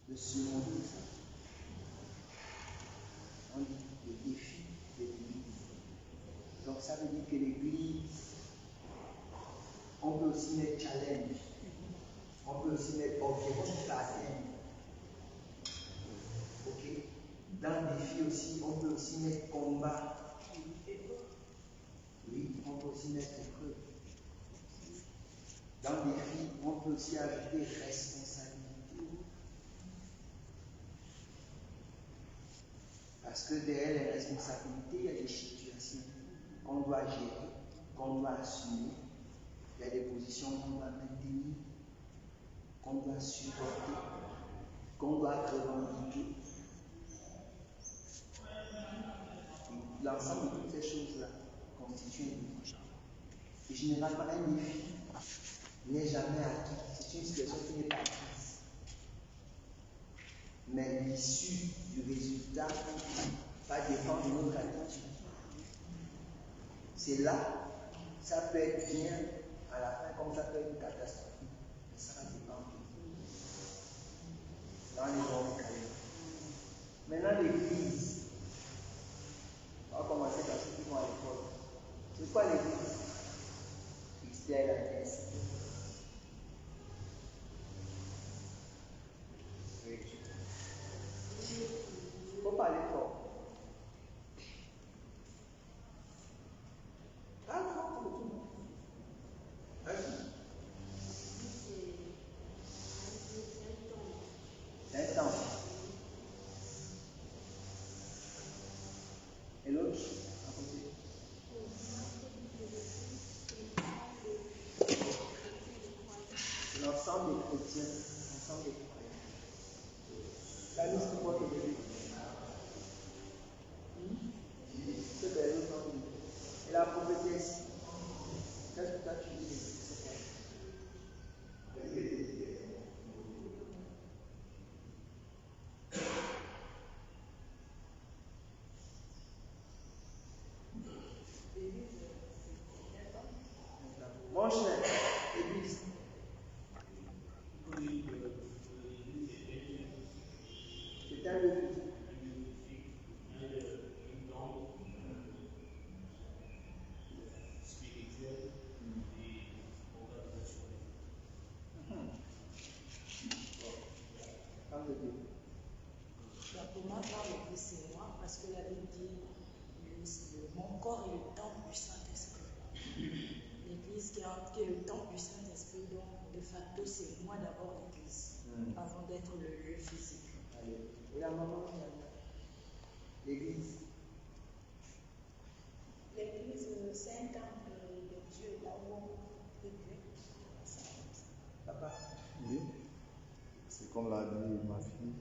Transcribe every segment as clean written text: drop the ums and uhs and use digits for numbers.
de surmonter ça. On dit le défi de l'Église. Donc ça veut dire que l'Église, on peut aussi mettre challenge, on peut aussi mettre objectif à atteindre. Ok? Dans le défi aussi, on peut aussi mettre combat. Oui, on peut aussi mettre épreuve. Dans le défi, on peut aussi ajouter responsabilité. Parce que derrière les responsabilités, il y a des situations qu'on doit gérer, qu'on doit assumer. Il y a des positions qu'on doit maintenir, qu'on doit supporter, qu'on doit revendiquer. L'ensemble de toutes ces choses-là constitue un défi. Et généralement, un défi n'est jamais acquis. C'est une situation qui n'est pas acquise. Mais l'issue du résultat va dépendre de notre attitude. C'est là, ça peut être bien à la fin, comme ça peut être une catastrophe. Mais ça va dépendre de nous. Dans les hommes carrières. Maintenant, l'Église. On va commencer par ceux qui vont à l'école. C'est quoi l'Église? Christienne, la messe. Il faut parler fort. Ah non, pour tout le monde. Vas-y. Un temps. Et l'autre, à côté. C'est l'ensemble des chrétiens, l'ensemble des croyants. La liste de quoi que vous avez. C'est de l'autre. Et la prophétesse. Qu'est-ce que tu as dit? Mon cher, Église. C'est un défi. Pour moi, l'église, c'est moi, parce que la Bible dit mon corps est le temple du Saint-Esprit. L'église qui est le temple du Saint-Esprit, donc de facto, c'est moi d'abord l'église, avant d'être le lieu physique. Allez. Et la maman, l'église. L'église, c'est un temple de Dieu, là où on peut Dieu. Papa. Oui, c'est comme l'a dit ma fille,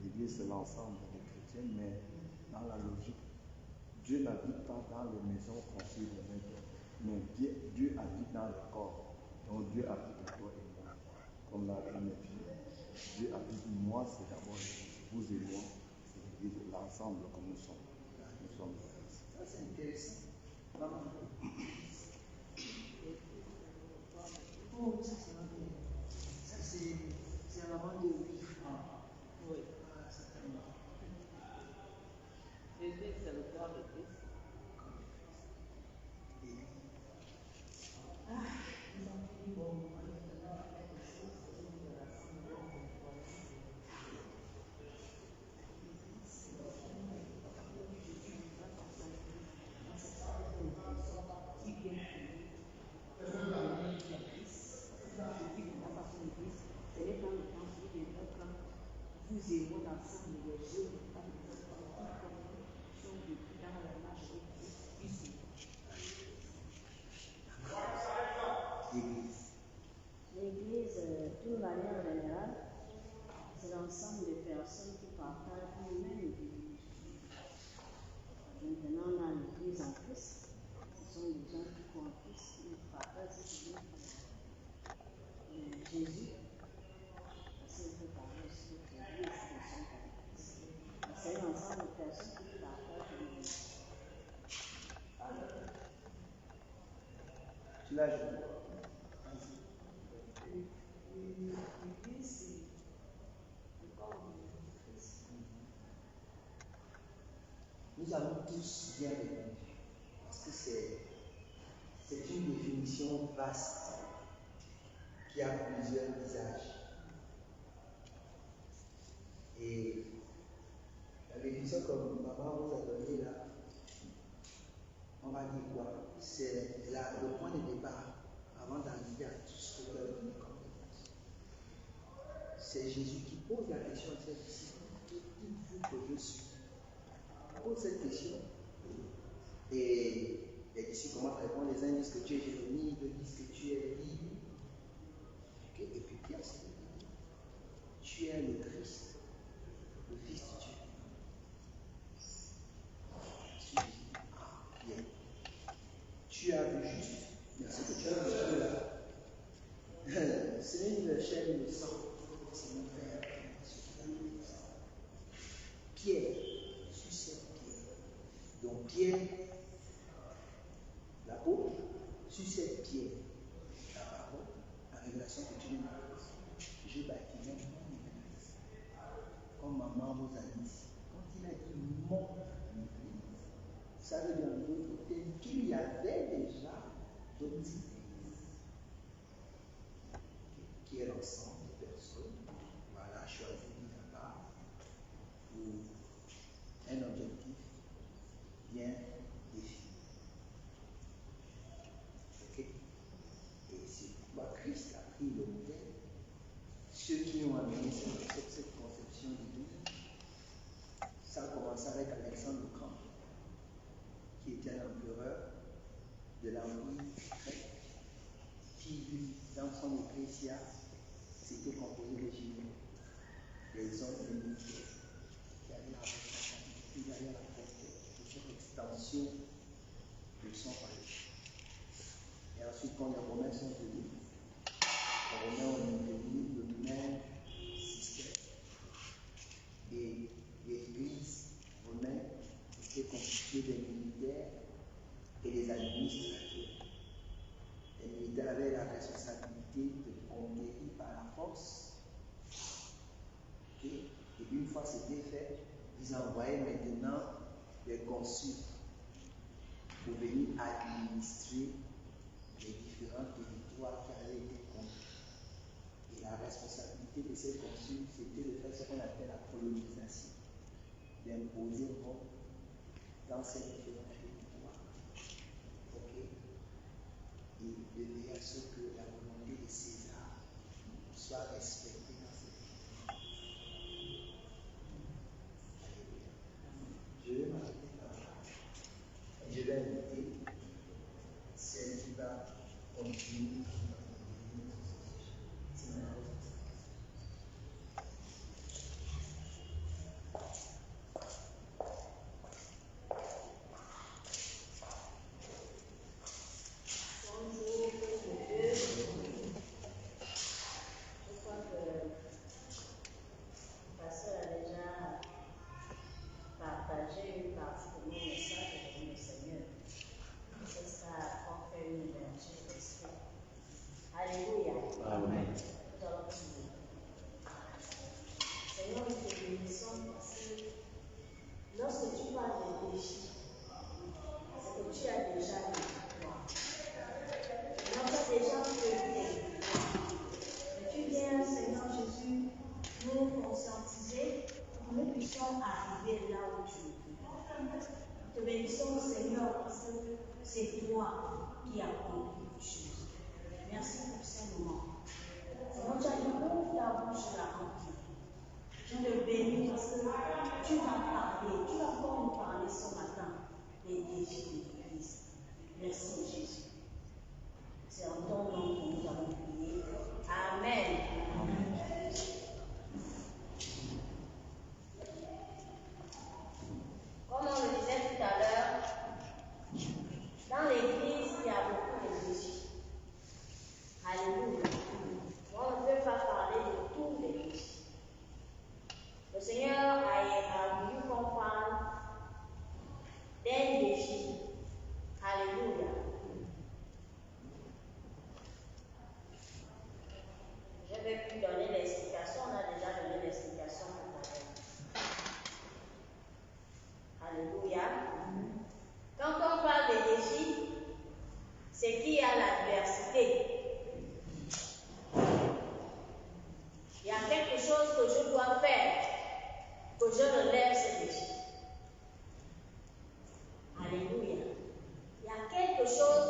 l'église c'est l'ensemble des chrétiens, mais dans la logique, Dieu n'habite pas dans les maisons construites de maisons, mais Dieu habite dans le corps. Donc Dieu habite en toi et moi. Comme l'a dit ma fille, Dieu habite moi, c'est d'abord vous et moi, c'est l'église, l'ensemble que nous sommes. Nous sommes l'église. Ça c'est intéressant. Maman. Oh, ça c'est un peu. Ça c'est un moment de 8 francs. Oui. Ah, certainement. L'église, c'est le corps de Christ. L'Église, d'une manière générale, c'est l'ensemble des personnes qui partagent une même vie. Maintenant, on a l'Église en Christ. Ce sont des gens qui croient en Christ, qui partagent cette vie. Jésus, parce qu'il peut parler aussi de l'Église, c'est un ensemble de personnes qui partagent une vie. Tu l'as joué. L'église, c'est le corps de Nous avons tous bien répondu. Parce que c'est une définition vaste qui a plusieurs visages. Et la définition comme maman vous a donnée là, on va dire quoi? C'est le point de départ avant d'arriver à tout ce que vous avez donné comme réponse. C'est Jésus qui pose la question à ses disciples. Qui dites-vous que je suis? Il pose cette question. Et les disciples commencent à répondre. Les uns disent que tu es Jérémie, d'autres disent que tu es Élie. Okay. Et puis Pierre s'est dit, tu es le Christ, le Fils de Dieu. Bien. Tu as vu juste, mais ce que tu as vu là, c'est une chaîne de sang, c'est mon frère, Pierre, succède Pierre. Donc Pierre, l'apôtre, succède Pierre, la parole, la révélation que tu viens de faire. Je bâtirai mon église. Comme maman vous a dit, quand il a dit mon église, ça veut dire en d'autres termes qu'il y avait déjà d'autres églises, qui est l'ensemble des personnes, voilà, choisies mis à part pour un objectif bien défini. Ok? Et c'est pourquoi Christ a pris le modèle. Ceux qui ont amené cette conception d'église, ça a commencé avec Alexandre le Grand, qui était un empereur de l'Empire grec, qui, lui, dans son ecclésia, s'était composé de généraux, des hommes de militaires, qui avaient la responsabilité derrière la conquête de cette extension de son royaume. Et ensuite, quand les Romains sont venus, les Romains ont maintenu le même système. Et l'église romaine était constituée des militaires et des administrateurs. Les militaires avaient la responsabilité de conquérir par la force. Okay? Et une fois c'était fait, ils envoyaient maintenant des consuls pour venir administrer les différents territoires qui avaient été conquis. Et la responsabilité de ces consuls, c'était de faire ce qu'on appelle la colonisation, d'imposer Rome dans ces différents territoires. Okay? Et de veiller à ce que la volonté de César soit respectée dans cette vie. Alléluia. Je vais m'arrêter là. Et je vais inviter celle qui va continuer. que je dois faire, que je relève ces défis. Alléluia. Il y a quelque chose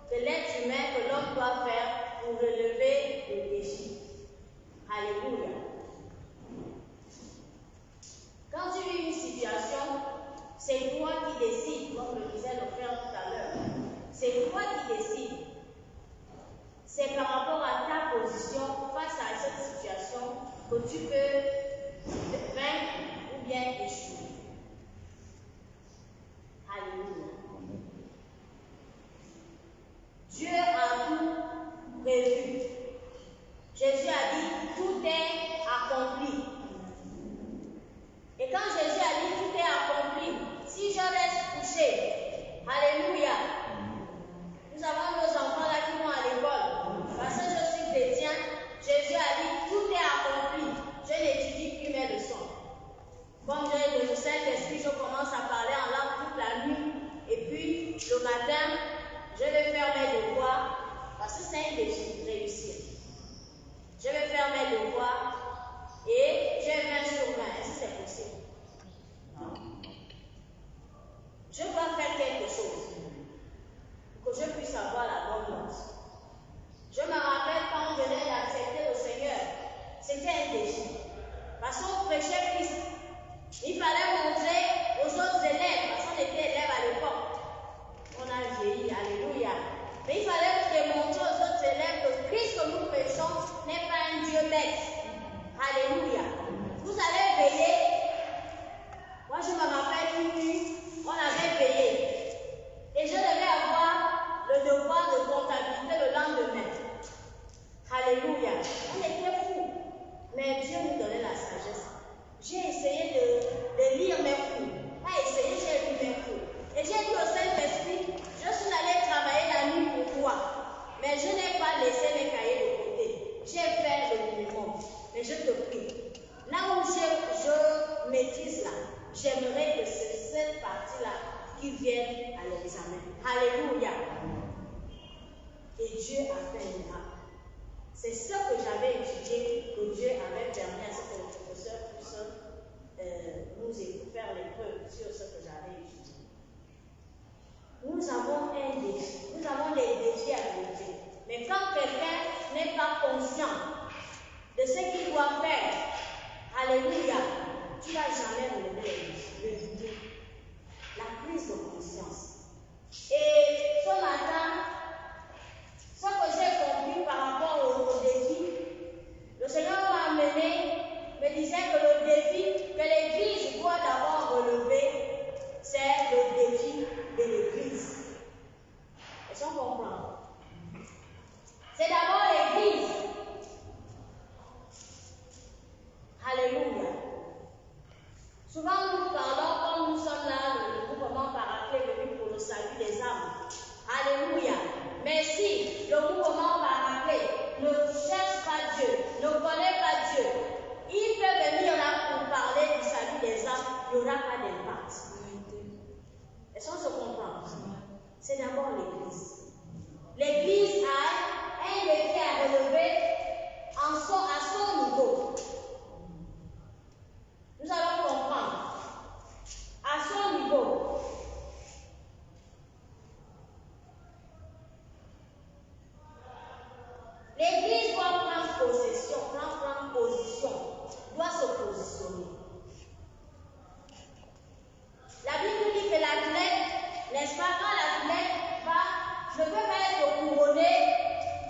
que l'être humain, que l'homme doit faire pour relever le défi. Alléluia. Quand tu vis une situation, c'est toi qui décides, comme le disait le frère tout à l'heure. C'est toi qui décides. C'est par rapport à ta position face à cette situation que tu peux vaincre ou bien échouer. Alléluia. Dieu a tout prévu. Jésus a dit, tout est accompli. Et quand Jésus a dit, tout est accompli, si je reste couché, alléluia, nous avons nos enfants là qui vont à l'école. Parce que je suis chrétien, Jésus a dit, tout est accompli. Je n'étudie plus mes leçons. Comme j'ai le Saint-Esprit, je commence à parler en langue toute la nuit. Et puis, le matin, je vais faire mes devoirs. Parce que c'est un défi de réussir. Je vais faire mes devoirs et j'ai 20 sur 20. Est-ce que c'est possible? Non. Je dois faire quelque chose pour que je puisse avoir la bonne note. Je me rappelle quand on venait d'accepter le Seigneur, c'était un défi. Parce qu'on prêchait Christ. Il fallait montrer aux autres élèves, parce qu'on était élèves à l'époque. On a vieilli, alléluia. Mais il fallait démontrer aux autres élèves que Christ que nous prêchons n'est pas un Dieu bête. Alléluia. Vous allez veiller. Moi, je me rappelle une nuit, on avait veillé. Et je devais avoir le devoir de comptabilité le lendemain. Alléluia. On était fous. Mais Dieu nous donnait la sagesse. J'ai essayé de lire mes cours. Pas essayé, j'ai lu mes cours. Et j'ai dit au Saint-Esprit, je suis allée travailler la nuit pour toi. Mais je n'ai pas laissé mes cahiers de côté. J'ai fait le minimum. Mais je te prie. Là où je maîtrise là, j'aimerais que c'est cette partie-là qui vienne à l'examen. Alléluia. Et Dieu a fait un miracle. C'est ce que j'avais étudié, que Dieu avait permis à ce que le professeur puisse nous faire l'épreuve sur ce que j'avais étudié. Nous avons un défi. Nous avons des défis à relever. Mais quand quelqu'un n'est pas conscient de ce qu'il doit faire, alléluia, tu ne vas jamais relever le défi. La prise de conscience. Et ce matin, ce que j'ai compris par rapport au défi, le Seigneur m'a amené, me disait que le défi que l'Église doit d'abord relever, c'est le défi de l'Église. Est-ce qu'on comprend? C'est d'abord l'Église. Alléluia. Souvent nous parlons, comme nous sommes là, le mouvement Paraclet venu pour le salut des âmes. Alléluia. Mais si le mouvement Paraclet ne cherche pas Dieu, ne connaît pas Dieu, il peut venir là pour parler du salut des âmes, il n'y aura pas d'impact. Est-ce qu'on se comprend? C'est d'abord l'Église. L'Église a un défi à relever à son niveau. Nous allons comprendre. À son niveau. L'Église doit prendre possession, prendre position, doit se positionner. La Bible dit que l'athlète, n'est-ce pas, quand l'athlète ne peut pas être couronné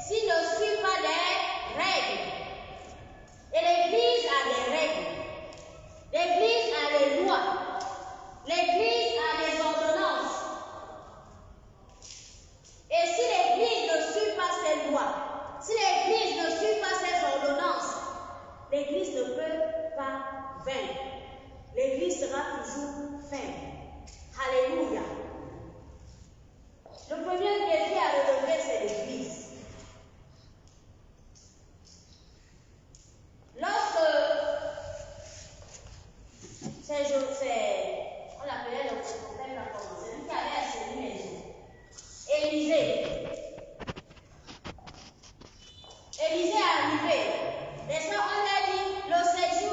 s'il ne suit pas des règles. Et l'Église a des règles. L'Église a des lois. L'Église a des ordonnances. Et si l'Église ne suit pas ses lois, si l'Église ne suit pas ses ordonnances, l'Église ne peut pas vaincre. L'Église sera toujours ferme. Alléluia. Le premier défi à relever, c'est l'Église. Lorsque on l'appelait le prophète, c'est lui qui avait assaini les eaux. Élisée est arrivé. N'est-ce pas? On a dit, le séjour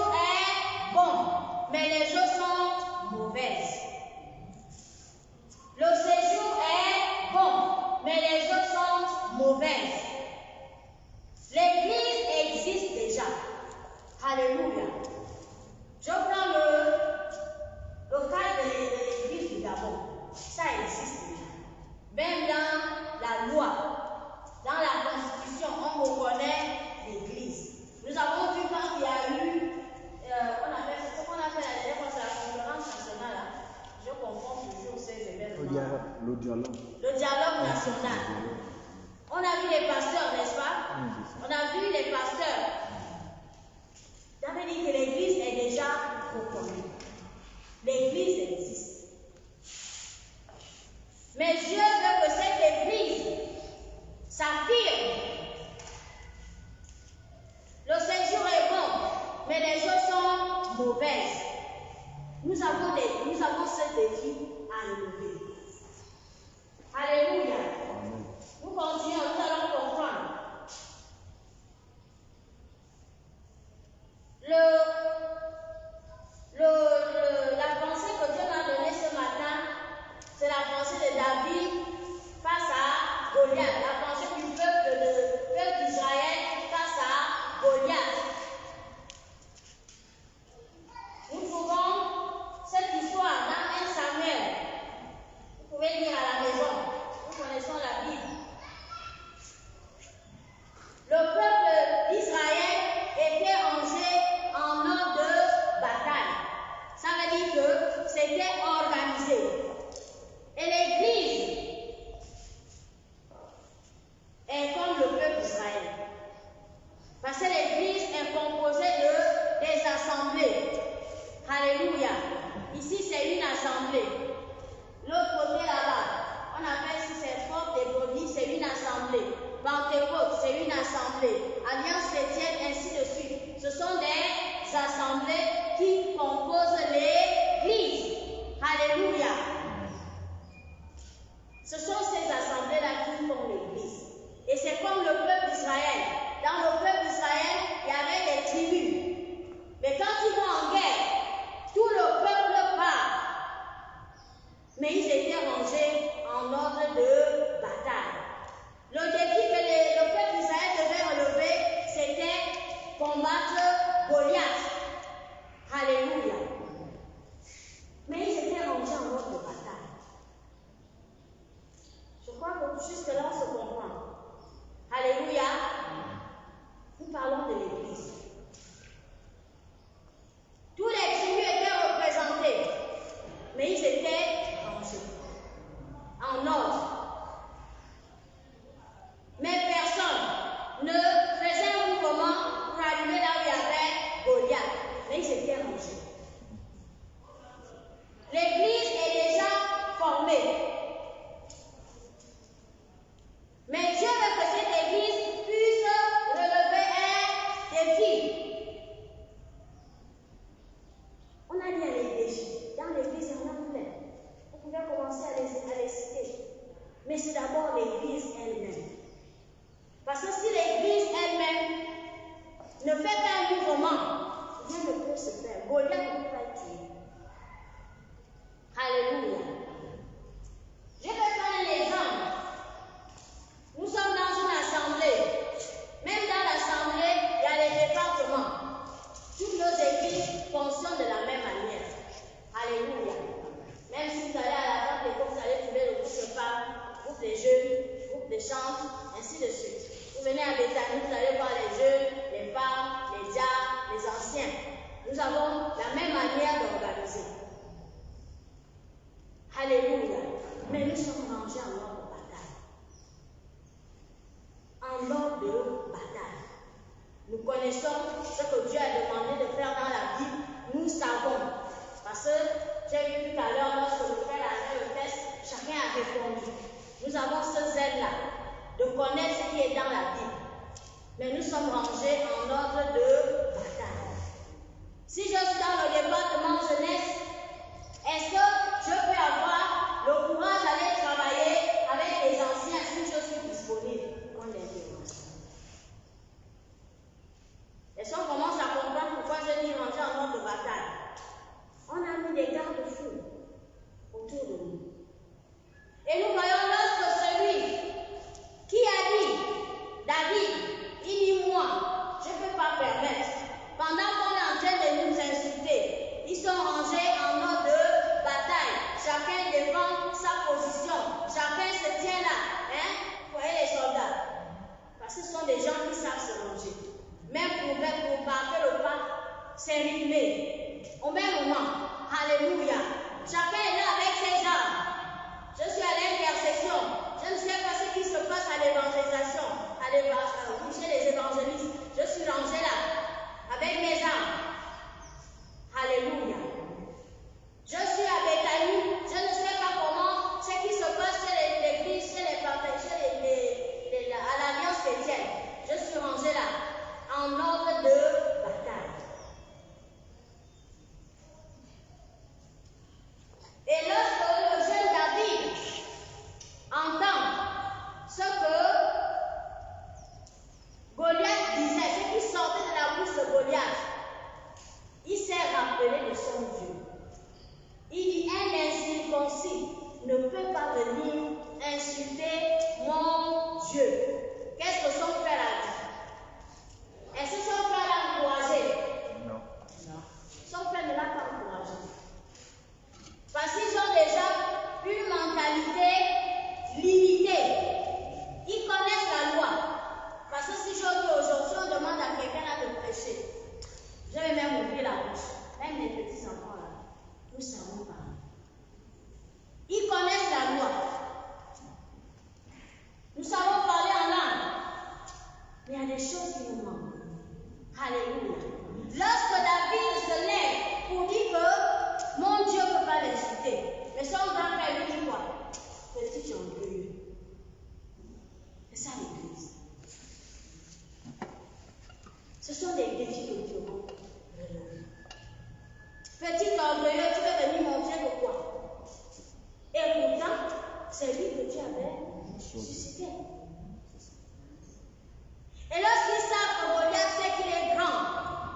Le dialogue. Le dialogue national. On a vu les pasteurs, n'est-ce pas? On a vu les pasteurs. Ça veut dire que l'église est déjà reconnue. L'église existe. Mais Dieu veut que cette église s'affirme. Le séjour est bon, mais les choses sont mauvaises. Nous avons ce défi à relever. Alléluia. Nous continuons, nous allons comprendre. La pensée que Dieu m'a donnée ce matin, c'est la pensée de David face à Goliath. La pensée du peuple d'Israël face à Goliath. Nous trouvons cette histoire dans 1 Samuel. Vous pouvez lire à la maison. Nous connaissons la Bible. Le peuple d'Israël était rangé en ordre de bataille. Ça veut dire que c'était organisé. Et l'Église est comme le peuple d'Israël. Parce que l'Église est composée des assemblées. Alléluia. Ici, c'est une assemblée. L'autre côté là-bas, on appelle si c'est forte et body, c'est une assemblée. Pentecôte, c'est une assemblée. Alliance chrétienne, ainsi de suite. Ce sont des assemblées qui composent l'Église. Alléluia. Ce sont ces assemblées-là qui font l'Église. Et c'est comme le peuple d'Israël. Dans le peuple d'Israël, il y avait des tribus. Mais quand ils vont en guerre, tout le peuple part. Mais ils étaient rangés en ordre de bataille. Le défi que le peuple d'Israël devait relever, c'était combattre Goliath. Alléluia. Mais ils étaient rangés en ordre de bataille. Je crois que jusque-là, on se comprend. Alléluia. Nous parlons de l'Église. Tous les tribus étaient représentés, mais ils étaient rangés en ordre. Mais personne ne faisait un mouvement pour arriver là où il y avait Goliath, mais ils étaient rangés. L'Église est déjà formée. Mais Dieu veut que cette Église puisse relever un défi. On a dit à l'Église. Dans l'Église, il y en a plein. Vous pouvez commencer à les citer. Mais c'est d'abord l'Église elle-même. Parce que si l'Église elle-même ne fait pas un mouvement, rien ne peut se faire. Goliath ne peut pas être tué. Alléluia. Je vais prendre un exemple. Nous sommes dans une assemblée. Même dans l'assemblée, il y a les départements. Toutes nos églises fonctionnent de la même manière. Alléluia. Même si vous allez à la table d'école, vous allez trouver le groupe de femmes, le groupe des jeunes, le groupe des chantes, ainsi de suite. Vous venez à Bethany, vous allez voir les jeunes, les femmes, les diacres, les anciens. Nous avons la même manière d'organiser. Alléluia. Mais nous sommes rangés en ordre de bataille. En ordre de bataille. Nous connaissons ce que Dieu a demandé de faire dans la Bible. Nous savons. Parce que j'ai vu tout à l'heure, lorsque le frère a fait le test, chacun a répondu. Nous avons ce zèle-là de connaître ce qui est dans la Bible. Mais nous sommes rangés en ordre de bataille. Si je suis dans le département jeunesse, est-ce que je peux avoir le courage d'aller travailler avec les anciens si je suis disponible pour l'intervention? Est-ce qu'on commence à comprendre pourquoi je dis ranger en ordre de bataille? On a mis des garde-fous autour de nous. Et nous voyons lorsque celui qui a dit, David, il dit moi, je ne peux pas permettre. Pendant qu'on est en train de nous insulter, ils sont rangés en ordre de bataille. Chacun défend sa position. Chacun se tient là. Vous voyez les soldats. Parce que ce sont des gens qui savent se ranger. Même pour marquer le pas, c'est rythmé. Au même moment, alléluia. Chacun est là avec ses armes. Je suis à l'intercession. Je ne sais pas ce qui se passe à l'évangélisation, chez les évangélistes. Je suis rangée là, avec mes armes. Alléluia. Je suis à Bethanie. Je ne sais pas comment ce qui se passe chez l'église, chez les partenaires, à l'Alliance chrétienne. Je suis rangée là, en ordre de bataille. Et lorsque le jeune David entend ce que Goliath disait, ce qui sortait de la bouche de Goliath, il s'est rappelé de son Dieu. Il dit, un incirconcis ne peut pas venir insulter mon Dieu. Qu'est-ce que son frère a dit? Est-ce que son frère l'a encouragé? Non. Son frère ne l'a pas encouragé. Parce qu'ils ont déjà une mentalité limitée. Ils connaissent la loi. Parce que si aujourd'hui on demande à quelqu'un de prêcher, je vais même ouvrir la bouche. Même les petits enfants là, nous savons parler. Ils connaissent la loi. Nous savons parler en langue. Mais il y a des choses qui nous manquent. Alléluia. Lorsque David se lève pour dire que mon Dieu ne peut pas l'insulter, mais son grand-père lui dit quoi? Petit orgueilleux. C'est ça l'église. Ce sont des défis que Dieu veut relever. Petit orgueilleux, tu veux venir montrer de quoi? Et pourtant, c'est lui que Dieu avait suscité. Et lorsqu'ils savent que Goliath sait qu'il est grand,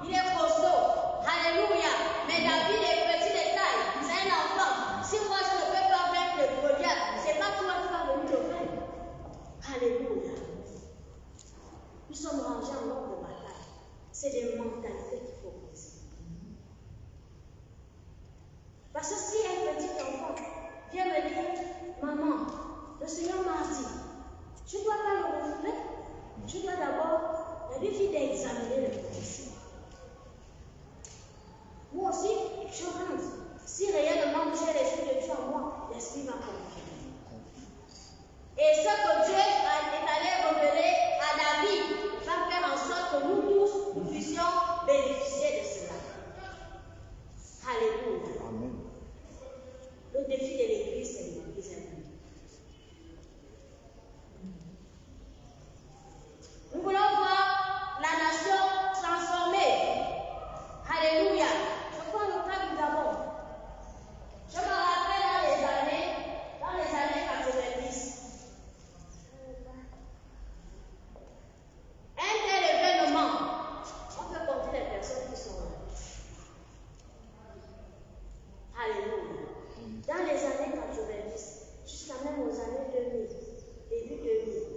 il est costaud, alléluia, mais David est petit de taille, c'est un enfant. Si moi je ne peux pas vaincre le Goliath, c'est pas toi qui vas venir le vaincre. Alléluia. Nous sommes rangés en ordre de bataille. C'est des mentalités qu'il faut briser. Parce que si un petit enfant vient me dire, maman, le Seigneur m'a dit, je ne dois pas le refouler. Je dois d'abord, il y a des filles d'examiner le professeur. Moi aussi, je rentre. Si réellement j'ai l'esprit de Dieu en moi, l'esprit va confirmer. Et ce que Dieu est allé révéler à David va faire en sorte que nous tous, nous puissions bénéficier de cela. Alléluia. Amen. Le défi de l'église, c'est l'église elle-même. Nous voulons voir la nation transformée. Alléluia. Je prends le cas du Gabon. Je me rappelle dans les années 90. Un tel événement, on peut compter les personnes qui sont là. Alléluia. Dans les années 90, jusqu'à même aux années 2000, début 2000.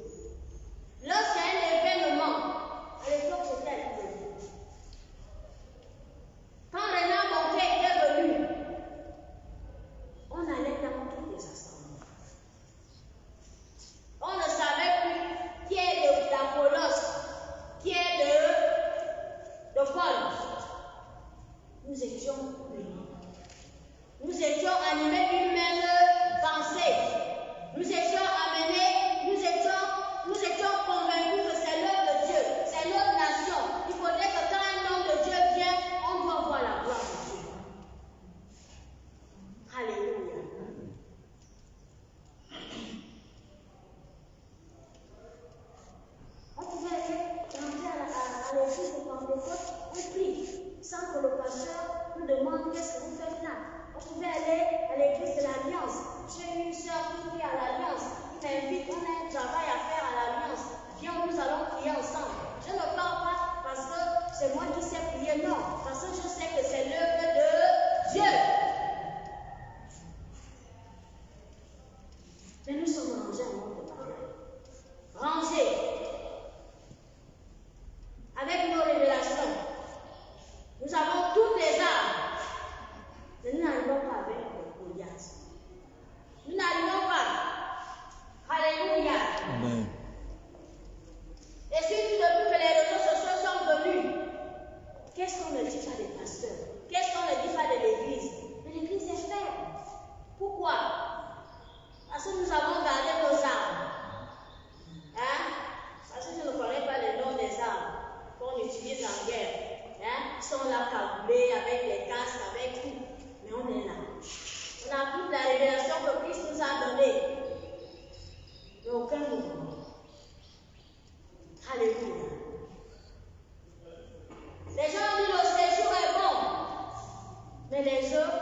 Lorsqu'il y a un événement, à l'époque c'était le Covid. Quand Renan Bonquet était venu, on allait dans toutes les assemblées. On ne savait plus qui est d'Apollos, qui est de Paul. Nous étions unis. Nous étions animés d'une même pensée. Nous étions amenés, nous étions convaincus que c'est l'œuvre de Dieu, c'est notre nation. Il faudrait que quand un homme de Dieu vient, on doit voir la gloire de Dieu. Alléluia. On pouvait aller rentrer à l'église de Pentecôte, on prie, sans que le pasteur nous demande qu'est-ce que vous faites là. On pouvait aller à l'église de l'Alliance. J'ai une soeur qui prie à l'Alliance. Il m'invite, on a un travail à faire à l'Alliance. Viens, nous allons prier ensemble. Je ne parle pas parce que c'est moi qui sais prier, non. Parce que je sais que c'est l'œuvre de Dieu. Mais nous sommes rangés en ordre de bataille. Rangés. Avec nos révélations. Nous avons toutes les armes. Mais nous n'arrivons pas avec Goliath. Nous n'arrivons pas. Alléluia. Amen. Et si depuis que les réseaux sociaux sont venus, qu'est-ce qu'on ne dit pas? arriver avec les casques, avec tout. Mais on est là. On a toute la révélation que Christ nous a donnée. Mais aucun mouvement. Alléluia. Les gens disent le séjour est bon. Mais les œufs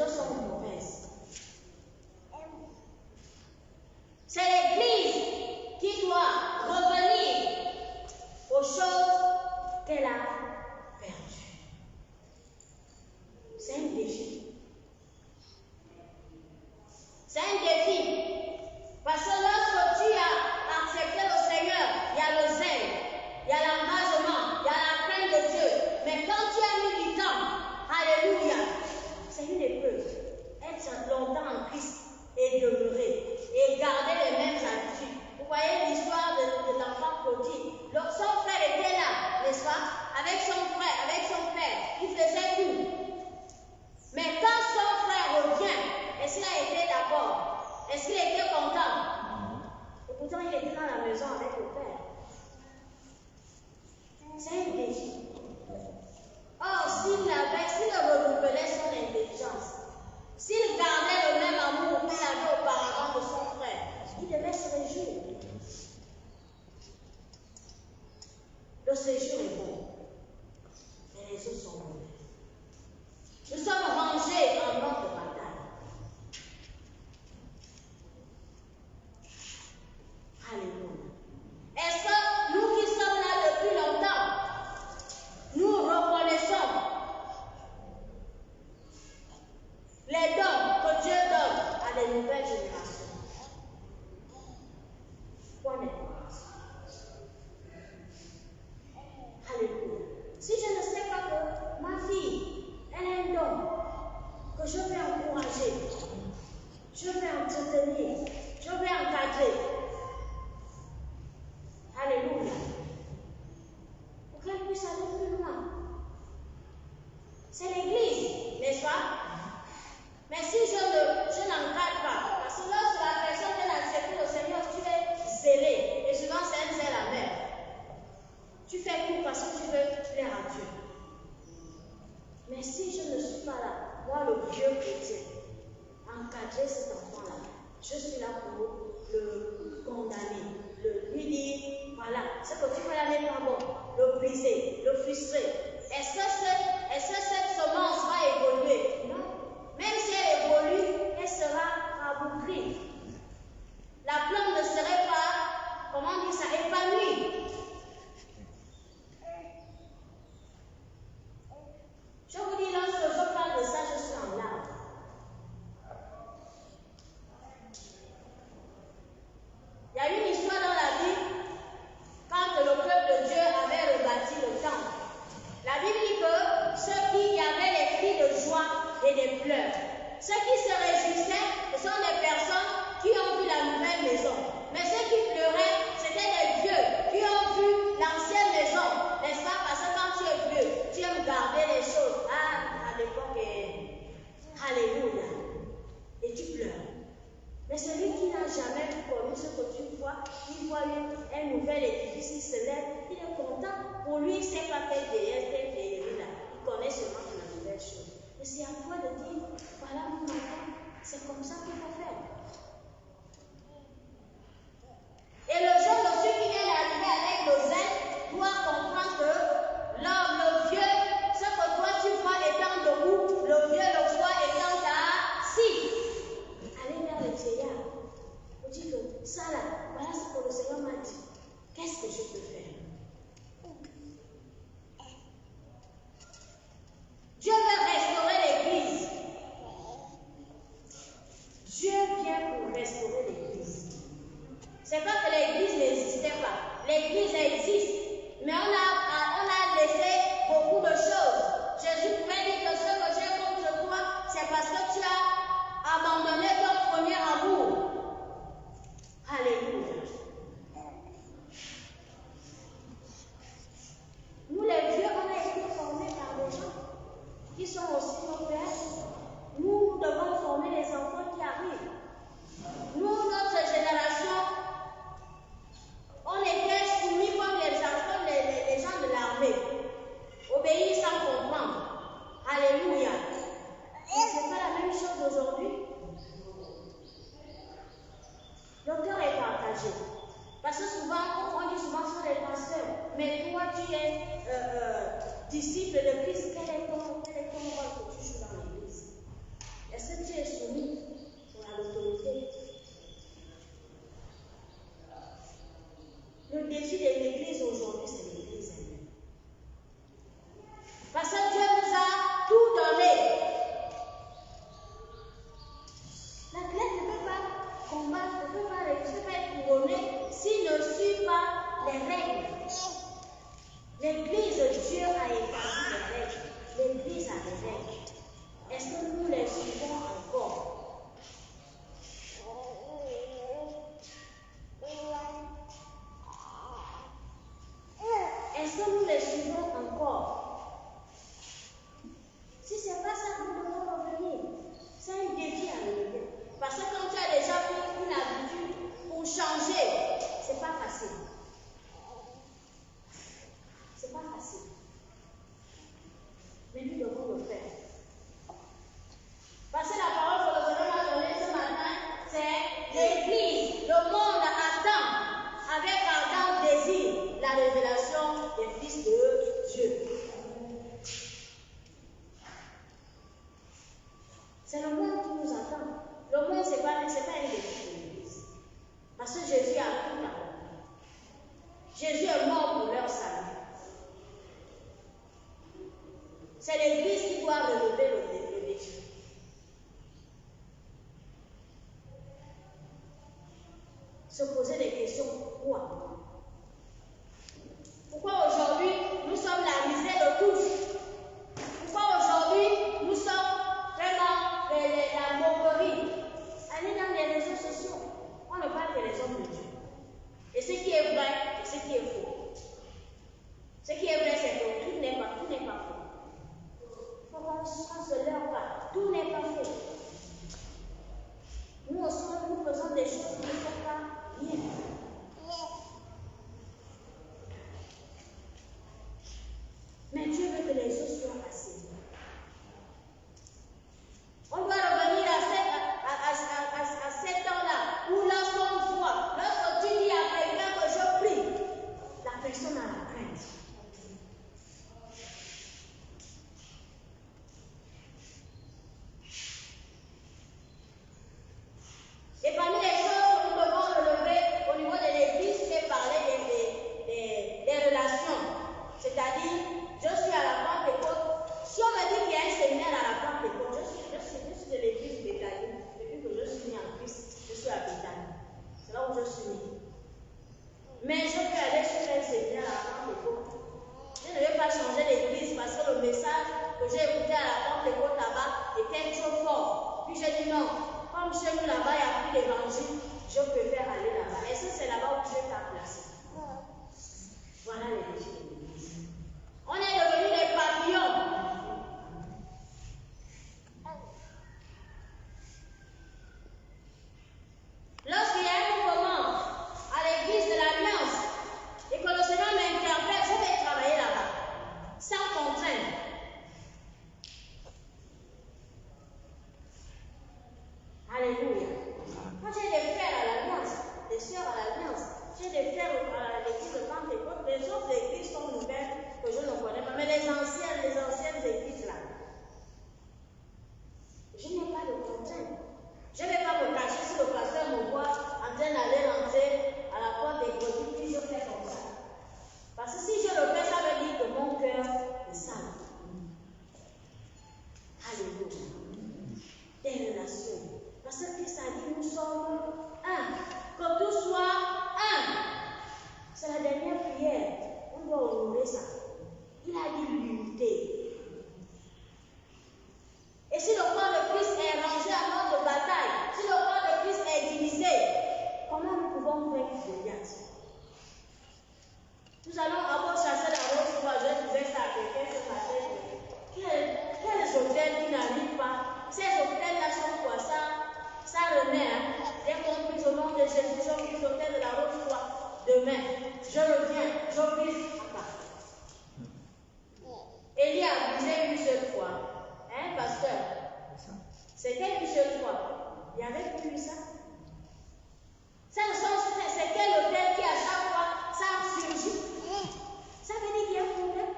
sont mauvaises. C'est l'Église qui doit revenir aux choses qu'elle a perdues. C'est un défi. C'est un défi. Parce que lorsque tu as accepté le Seigneur, il y a le zèle, il y a l'engagement, il y a la crainte de Dieu. Mais quand tu as mis du temps, alléluia, c'est une épreuve. Être longtemps en Christ et demeurer et garder les mêmes habitudes. Vous voyez l'histoire de l'enfant prodigue. Son frère était là, n'est-ce pas? Avec son frère, avec son père, il faisait tout. Mais quand son frère revient, est-ce qu'il a été d'accord? Est-ce qu'il était content? Et pourtant, il était dans la maison avec le père. C'est un défi. Or, s'il renouvelait son intelligence, s'il gardait le même amour qu'il avait auparavant de son frère, il devait se réjouir. Le séjour est bon, mais les autres sont mauvais. Nous sommes rangés en ordre de bataille. Alléluia. Est-ce que nous qui sommes là depuis longtemps, nous reconnaissons les dons que Dieu donne à des nouvelles générations? Point d'interrogation. Alléluia. Si je ne sais pas que ma fille, elle a un don, que je vais encourager, je vais entretenir, je vais encadrer. Alléluia. Pour qu'elle puisse aller plus loin. C'est l'Église, n'est-ce pas? Mais si je n'encadre pas, parce que lorsque la personne vient d'accepter le Seigneur, tu es zélé. Et souvent, c'est un zèle amer. Tu fais tout parce que tu veux plaire à Dieu. Mais si je ne suis pas là, moi, le vieux chrétien, encadrer cet enfant-là, je suis là disciple de Christ, quel est ton rôle que tu joues dans l'église? Est-ce que tu es soumis à l'autorité? Le défi de l'église aujourd'hui, c'est l'église elle-même. Parce que Dieu nous a tout donné. L'athlète ne peut pas combattre, ne peut pas être couronné s'il ne suit pas les règles. L'église, Dieu a établi les règles. L'église a des règles. Est-ce que nous les suivons encore? Est-ce que nous les suivons encore? Si ce n'est pas ça, nous devons revenir. C'est un défi à relever. Parce que quand tu as déjà pris une habitude, pour changer, ce n'est pas facile. Ce n'est pas facile. Mais nous devons le faire. Parce que la parole que le Seigneur m'a donnée ce matin, c'est l'Église. Le monde attend avec ardent désir la révélation des fils de Dieu. C'est le monde qui nous attend. Le monde, ce n'est pas un défi de l'Église. Parce que Jésus a tout accompli. Jésus est mort pour leur salut. C'est l'Église qui doit relever le défi. Se poser des questions. Pourquoi? Pourquoi aujourd'hui nous sommes la misère de tous? Pourquoi aujourd'hui nous sommes vraiment la moquerie? Allez dans les réseaux sociaux, on ne parle que les hommes de Dieu. Et ce qui est vrai et ce qui est faux. Ce qui est vrai, c'est que tout n'est pas faux. Il faut qu'on se leurre pas. Tout n'est pas faux. Nous aussi, nous faisons des choses qui ne sont pas bien. Mais Dieu veut que les choses soient assez. On doit revenir à cet temps-là où lorsqu'on voit, lorsque tu dis à quelqu'un que je prie, la personne a la crainte. Et parmi les choses que nous devons relever au niveau de l'Église, c'est parler des relations. C'est-à-dire, je suis à la Pentecôte. Si on me dit qu'il y a un séminaire à la Pentecôte, je suis de l'Église Béthanie. Depuis que je suis née en Christ, je suis à Béthanie. C'est là où je suis née. Mais je peux aller sur un séminaire à la Pentecôte. Je ne vais pas changer l'église parce que le message que j'ai écouté à la Pentecôte là-bas était trop fort. Puis j'ai dit non, comme chez nous là-bas, il n'y a plus d'évangile, je préfère aller là-bas. Est-ce que c'est là-bas où Dieu t'a placé? Voilà les défis de l'église. On est devenus des papillons. Lorsqu'il y a un mouvement à l'église de l'Alliance et que le Seigneur m'interpelle, je vais travailler là-bas, sans contrainte. Alléluia. Moi j'ai des frères à l'Alliance, des sœurs à l'Alliance, j'ai des frères à l'église de Pentecôte, les autres églises sont nouvelles que je ne connais pas, mais les anciennes églises là, je n'ai pas de contrainte. Je ne vais pas me cacher si le pasteur me voit en train d'aller rentrer à la porte des produits, puis je fais comme ça. Parce que si je le fais, ça veut dire que mon cœur est sale. Alléluia. Des relations. Parce que Christ a dit, nous sommes un. Que tout soit un. C'est la dernière prière. On doit honorer ça. Il a dit l'unité. Et si le corps de Christ est rangé en ordre de bataille, si le corps de Christ est divisé, comment nous pouvons vaincre Goliath? Nous allons avoir chassé la rose. Je disais ça à quelqu'un ce matin. Quels hôtels qui n'arrivent pas? Ces hôtels-là sont quoi? Ça remet. Dès qu'on prie au nom de Jésus, je prie l'hôtel de la rose. Demain, je reviens, je prie à part. Élie a brisé une seule fois. Hein, pasteur? C'était une seule fois. Il y avait plus ça. C'est quel hôtel qui à chaque fois ça surgit? Ça veut dire qu'il y a un problème.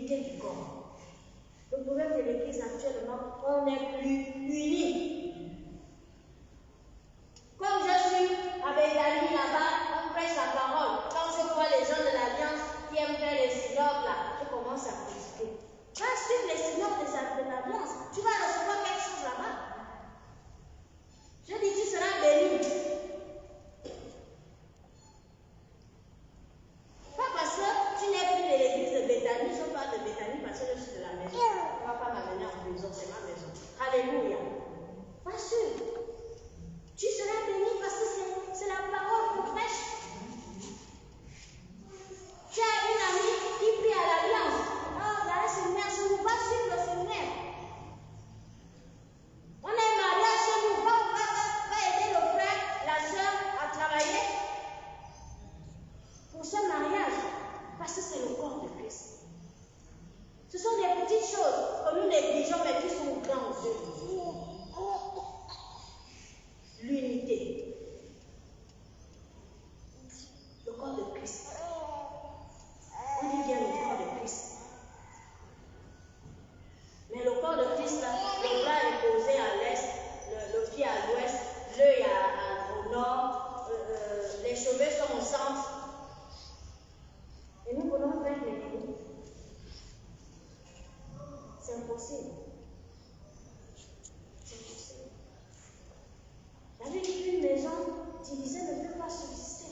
l'unité du corps. Le problème de l'Église actuellement, on n'est plus unis. Comme je suis avec Dani là-bas, on prêche la parole. Quand je vois les gens de l'Alliance qui aiment faire les synodes là, je commence à critiquer. Va suivre les synodes de l'Alliance, tu vas recevoir quelque chose là-bas. Je dis, tu seras béni. Pas parce que tu n'es plus de l'église de Bethanie, je parle de Bethanie parce que je suis de la maison. Tu ne vas pas m'amener en prison, c'est ma maison. Alléluia. Pas sûr. Tu seras béni parce que c'est la parole qu'on prêche. Tu as une amie qui prie à l'Alliance. Oh, dans le séminaire, je ne veux pas suivre le séminaire. On est mariés chez nous, va aider le frère, la soeur à travailler pour ce mariage. Parce que c'est le corps de Christ. Ce sont des petites choses que nous négligeons mais qui sont grandes aux yeux. L'unité. Le corps de Christ. On dit bien le corps de Christ. Mais le corps de Christ, là, le bras est posé à l'est, le pied à l'ouest, l'œil au nord, les cheveux sont au centre. Et nous voulons faire l'équilibre. C'est impossible. C'est impossible. La vie d'une maison divisée ne peut pas subsister.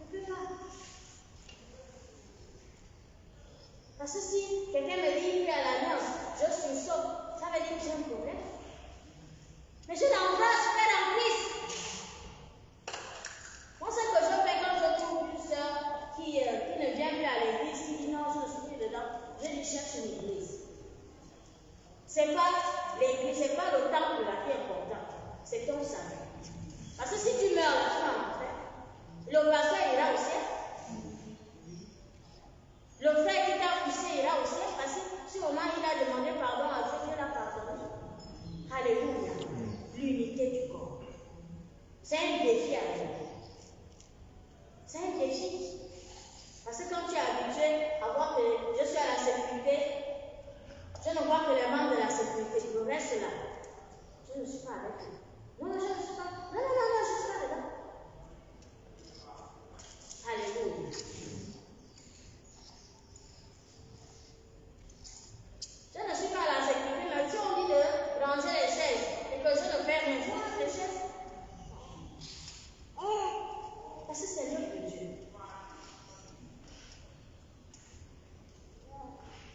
Ne peut pas. Parce que si quelqu'un me dit qu'il à l'Alliance, je suis sauve, ça veut dire que j'ai un problème. Mais je l'embrasse, frère en Christ. Moi, ce que je fais quand je trouve une soeur qui ne vient plus à l'église, qui dit non, je ne suis plus dedans, je lui cherche une église. C'est pas l'église, c'est pas le temple là qui est important, c'est ton salut. Parce que si tu meurs là, tu vas en enfer. Le pasteur ira au ciel. Le frère qui t'a poussé ira au ciel parce que si au moment il a demandé pardon à Dieu, Dieu l'a pardonné. Alléluia. L'unité du corps. C'est un défi à relever. C'est un défi. Parce que quand tu es habitué à voir que je suis à la sécurité, je ne vois que les membres de la sécurité, le reste là, je ne suis pas avec eux. Non, je ne suis pas. Non, je ne suis pas dedans. Alléluia. Je ne suis pas à la sécurité, mais si on dit de ranger les chaises et que je ne fais rien, je range les chaises. Parce que c'est l'œuvre de Dieu.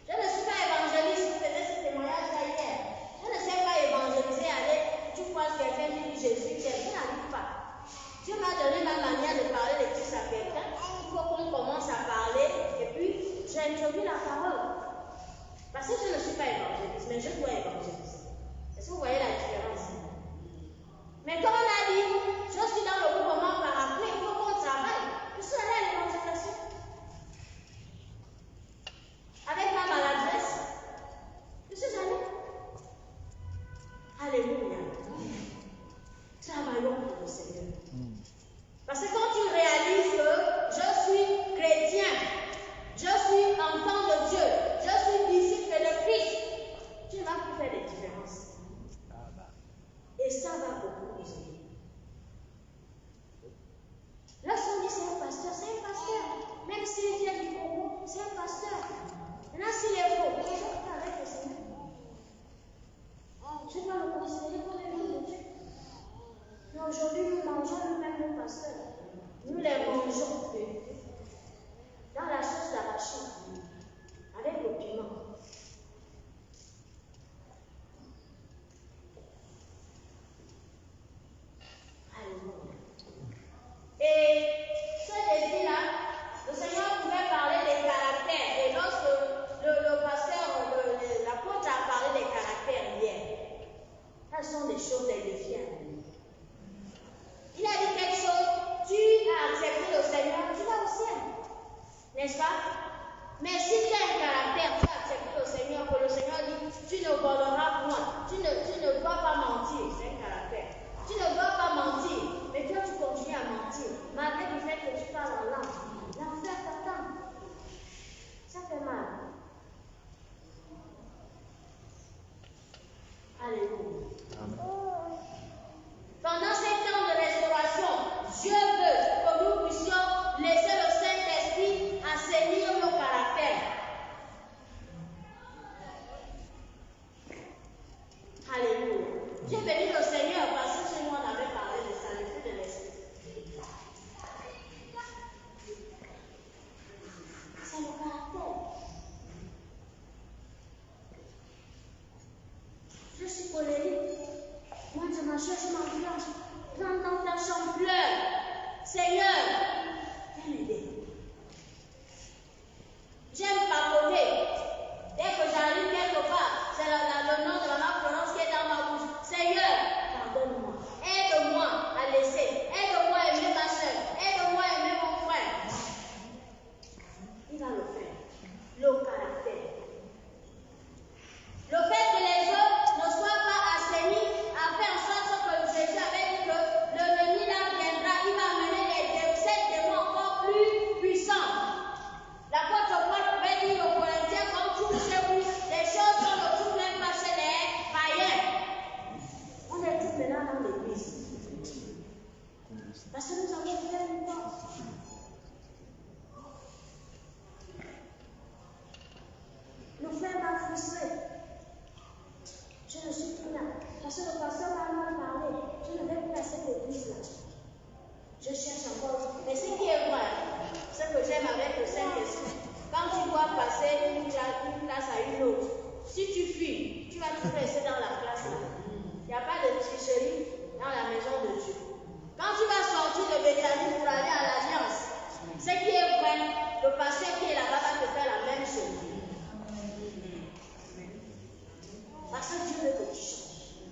Je ne suis pas évangéliste, vous faisiez ce témoignage-là hier. Je ne sais pas évangéliser, aller, tu croises quelqu'un qui dit Jésus, je n'arrive pas. Dieu m'a donné ma manière de parler de Christ à quelqu'un. Il faut qu'on commence à parler et puis j'introduis la parole. Parce que je ne suis pas évangéliste, mais je dois évangéliser. Est-ce que vous voyez la différence? Mais comme on a dit, je suis dans le mouvement par après, il faut qu'on travaille. Je suis allée à l'évangélisation. Avec ma maladresse, je suis allée. Alléluia. Travaillons pour le Seigneur. Parce que quand tu réalises que je suis chrétien, je suis enfant de Dieu, je suis disciple de Christ, tu ne vas plus faire des différences. Et ça va beaucoup nous aider. Lorsqu'on dit c'est un pasteur, même s'il vient du Congo, c'est un pasteur. Maintenant, s'il est faux, je vais avec le Seigneur. Je dois le considérer comme un homme de Dieu. Mais aujourd'hui, nous mangeons nous-mêmes nos pasteurs. Nous les mangeons dans la sauce d'arachide, avec le piment. Alléluia. Et ce défi-là, le Seigneur pouvait parler des caractères. Et lorsque le pasteur, l'apôtre a parlé des caractères hier, elles sont des choses, des défis à venir. Il a dit quelque chose, tu as accepté le Seigneur, tu vas au ciel. N'est-ce pas? Mais si tu as un caractère, tu as accepté le Seigneur, que le Seigneur dit, tu ne voleras point, tu ne dois pas mentir, c'est un caractère. Tu ne dois pas mentir, mais toi tu continues à mentir, malgré le fait que tu parles en langue. L'enfer t'attend. Ça fait mal. frustrée. Je ne suis plus là. Parce que le pasteur m'a mal parlé. Je ne vais plus à cette église-là. Je cherche encore. Mais ce qui est vrai, ce que j'aime avec le Saint-Esprit, quand tu dois passer une classe à une autre, si tu fuis, tu vas tout rester dans la classe là. Il n'y a pas de tricherie dans la maison de Dieu. Quand tu vas sortir de Béthanie pour aller à l'Alliance, ce qui est vrai, le pasteur qui est là-bas va te faire la même chose. Parce que Dieu veut que tu changes.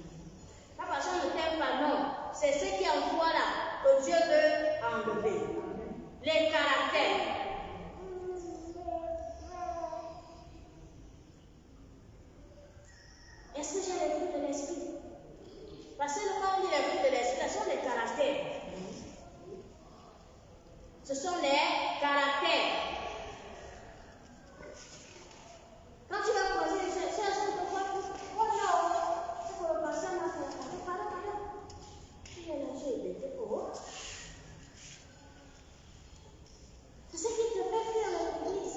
Pas parce qu'on ne t'aime pas, non. C'est ce qui est en toi là que Dieu veut enlever. Les caractères. Est-ce que j'ai les fruits de l'esprit? Parce que quand on dit les fruits de l'esprit, ce sont les caractères. Ce sont les caractères. Quand tu vas croiser les gens, c'est un truc de quoi? Oh non, c'est que le pasteur m'a fait. Pardon. Il est là, j'ai été pour. C'est ce qui te fait fuir l'église.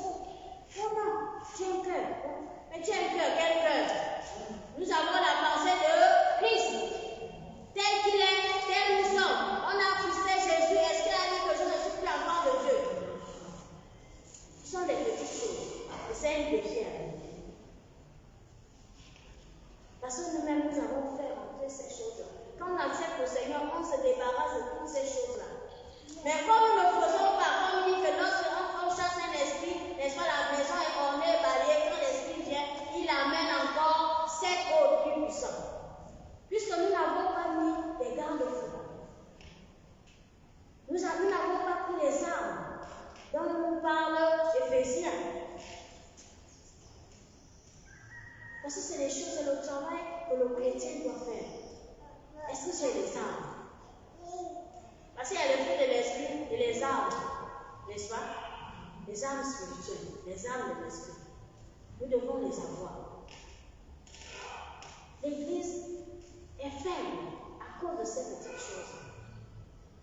Oh non, tu as un cœur. Mais tu as un cœur, quel cœur? Nous avons la pensée de Christ. Tel qu'il est, tel nous sommes. On a frustré Jésus. Est-ce qu'il a dit que je ne suis plus enfant de Dieu? Ce sont des petites choses. Et c'est une défiance. Parce que nous-mêmes, nous avons fait rentrer ces choses-là. Quand on accepte le Seigneur, on se débarrasse de toutes ces choses-là. Mais comme nous ne faisons pas, comme il dit que lorsqu'on chasse un esprit, n'est-ce pas, la maison est ornée, balayée, quand l'esprit vient, il amène encore 7 autres plus puissants. Puisque nous n'avons pas mis des garde-fous. Nous n'avons pas pris les armes dont nous parle Éphésiens. Parce que c'est les choses, c'est le travail que le chrétien doit faire. Est-ce que j'ai les armes? Parce qu'il y a le fruit de l'esprit et les armes, n'est-ce pas? Les armes spirituelles, les armes de l'esprit. Nous devons les avoir. L'Église est faible à cause de ces petites choses.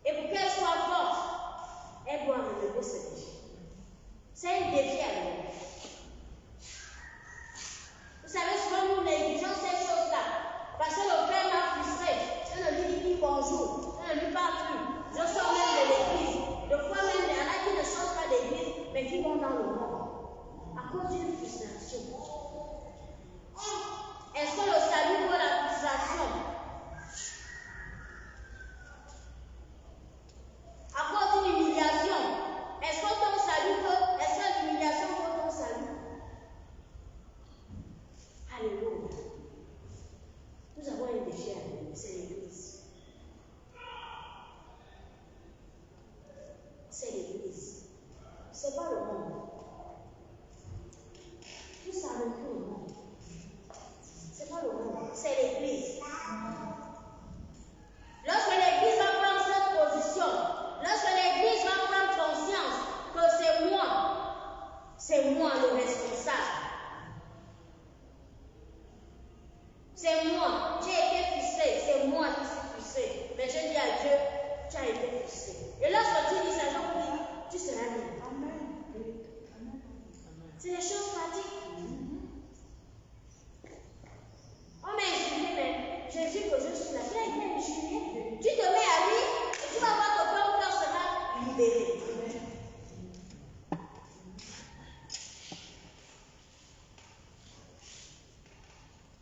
Et pour qu'elle soit forte, elle doit relever ce défi. C'est un défi à elle. Vous savez, souvent nous négligeons ces choses-là. Parce que le père m'a frustré. Je ne lui dis plus bonjour. Je ne lui parle plus. Je sors même de l'église. De fois même, il y en a qui ne sortent pas d'église, mais qui vont dans le monde. À cause d'une frustration. Est-ce que le salut vaut la frustration? À cause d'une humiliation. Est-ce que ton salut vaut? Est-ce que l'humiliation vaut ton salut? Alléluia. Nous avons un défi à mener, c'est l'Église. C'est l'Église. C'est pas le monde. Vous savez que le monde. C'est pas le monde, c'est l'Église. Lorsque l'Église va prendre cette position, lorsque l'Église va prendre conscience que c'est moi le responsable. C'est moi, j'ai été frustré, c'est moi qui suis frustré. Mais je dis à Dieu, tu as été frustré. Et lorsque tu dis ça, je dis, tu seras libre. C'est des choses pratiques. On m'a insulté, mais Jésus que je suis là, tu as été insulté. Tu te mets à lui et tu vas voir que ton cœur sera libéré.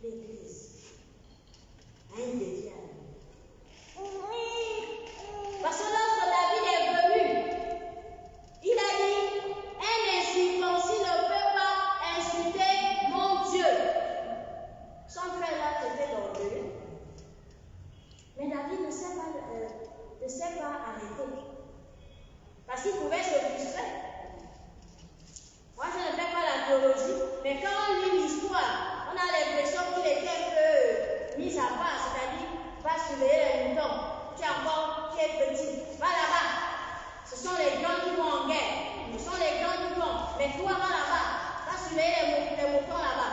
L'Église a un défi à lui. Parce que lorsque David est venu, il a dit, un incirconcis ne peut pas insulter mon Dieu. Son frère l'a traité d'orgueilleux. Mais David ne s'est pas arrêté. Parce qu'il pouvait se frustrer. Moi, je ne fais pas la théologie, mais quand on lit l'histoire, on a l'impression qu'il était un peu mis à part, c'est-à-dire, va surveiller les moutons. Tu es petit, va là-bas. Ce sont les grands qui vont en guerre. Ce sont les grands qui vont. Mais toi, va là-bas. Va surveiller les moutons là-bas.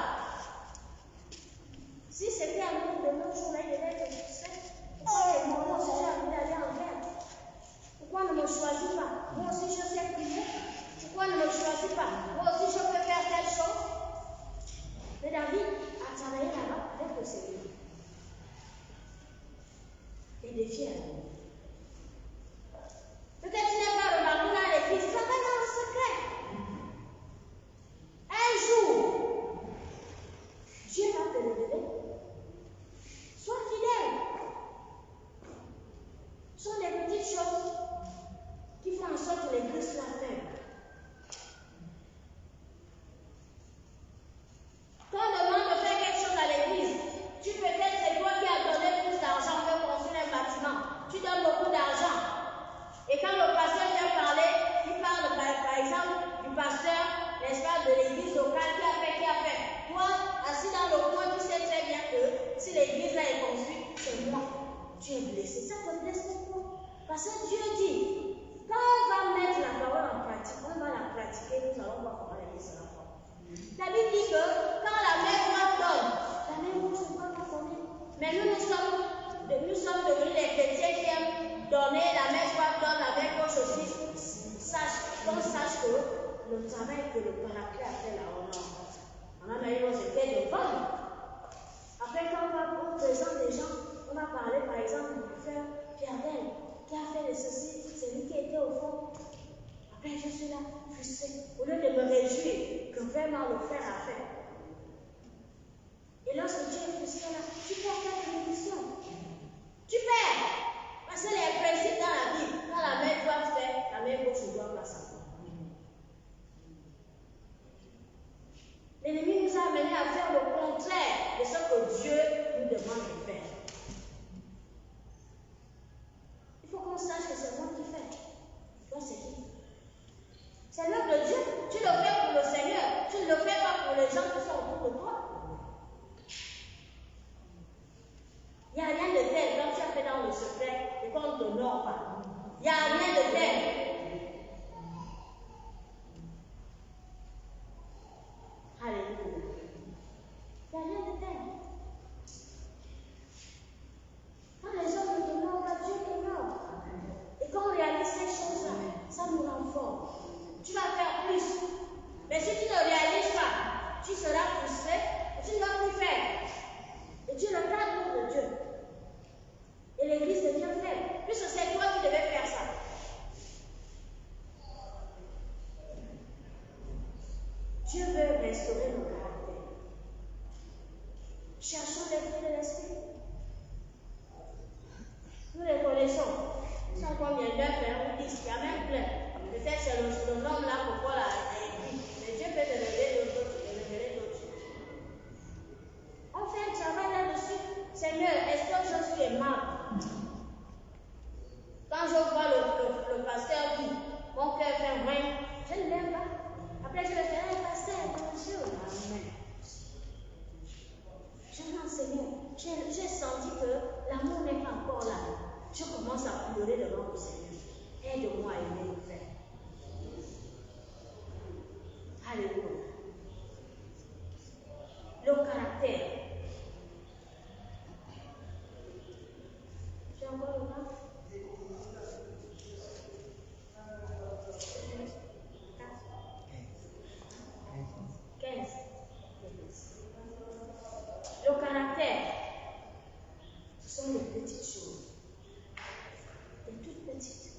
Si c'était à nous de nos jours, il devait être frustré. Pourquoi moi aussi j'ai envie d'aller en guerre? Pourquoi ne me choisis pas? Moi aussi je sais prier. Pourquoi ne me choisis pas? Moi aussi je peux faire telle chose. Mais dans Parce que Dieu dit, quand on va mettre la parole en pratique, on va la pratiquer, nous allons voir comment l'Église sera forte. La Bible dit que quand la main droite donne, la main gauche ne va pas donner. Mais nous sommes devenus les chrétiens qui aiment donner, la main droite donne, la main gauche aussi. Qu'on sache que le travail que le paraclet a fait là, on a eu nos effets de vol. Après, quand on présente des gens, on va parler par exemple du frère Pierre-Del qui a fait ceci, c'est lui qui était au fond. Après, je suis là, frustrée. Au lieu de me réjouir que vraiment le frère a fait. Et lorsque tu es frustré là, tu perds ta bénédiction. Tu perds. Parce que les principes dans la Bible, quand la main doit faire, la main gauche ne doit pas savoir. L'ennemi nous a amenés à faire le contraire de ce que Dieu nous demande de faire. Il faut qu'on sache que c'est moi qui fais. Toi, c'est qui? C'est l'œuvre de Dieu. Tu le fais pour le Seigneur. Tu ne le fais pas pour les gens qui sont autour de toi. Il n'y a rien de tel quand tu as fait dans le secret et qu'on ne t'honore pas. Il n'y a rien de tel. Alléluia. Il n'y a rien de tel. Quand les hommes ne t'honorent pas, Dieu t'honore. Et quand on réalise ces choses-là, ça nous rend forts. Tu vas faire plus. Mais si tu ne réalises pas, tu seras frustré et tu ne vas plus faire. Et tu le cadre de Dieu. Et l'église devient faible. Puisque c'est toi qui devais faire ça. Dieu veut restaurer nos caractères. Cherchons les fruits de l'esprit. Nous les connaissons. Nous savons combien d'heures faire, on dit, il y a même plein. Peut-être c'est le nom là pourquoi la écrit. Mais Dieu peut te révéler d'autres. On fait un travail là-dessus. Seigneur, est-ce que je suis aimable? Quand je vois le pasteur dit, mon cœur fait rien, je ne l'aime pas. Après, je vais faire un pasteur, bonjour. Amen. J'ai senti que l'amour n'est pas encore là. Je commence à pleurer devant le Seigneur. Aide-moi à aimer le frère. Alléluia. Le caractère. J'ai encore le temps? 15. Le caractère, ce sont les petites choses. Les toutes petites.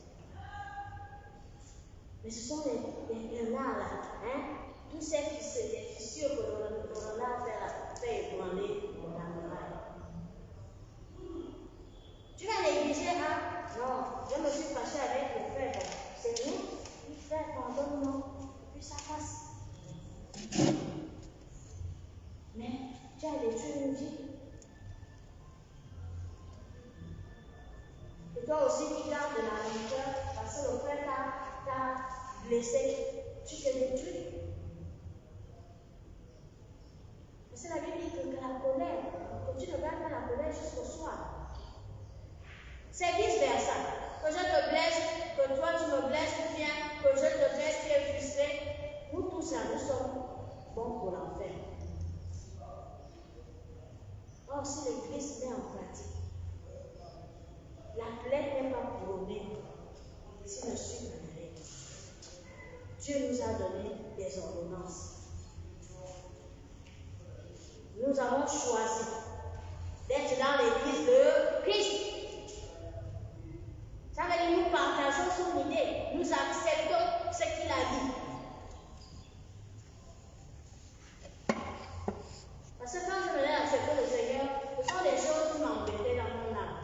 Mais ce sont les là, hein? Tous ces fissures que l'on a fait ébranler dans le mal. Tu vas négliger, hein? Non, je me suis fâchée avec le frère. C'est nous, frère, pardonne-moi. Et puis ça passe. Mais tu as des choses nous dire. Et toi aussi, tu gardes de la rancœur parce que le frère t'a blessé. Tu te détruis. Parce que la Bible dit que la colère, que tu ne gardes pas la colère jusqu'au soir. C'est vice-versa. Que je te blesse, que toi tu me blesses, ou bien que je te blesse, tu es frustré. Nous tous là, nous sommes bons pour l'enfer. Or, si l'Église met en pratique, la plaie n'est pas couronnée si le sucre ne l'est. Dieu nous a donné des ordonnances. Nous avons choisi d'être dans l'Église de Christ. Ça veut dire nous partageons son idée, nous acceptons ce qu'il a dit. Parce que quand je venais accepter le Seigneur, ce sont des choses qui m'embêtaient dans mon âme.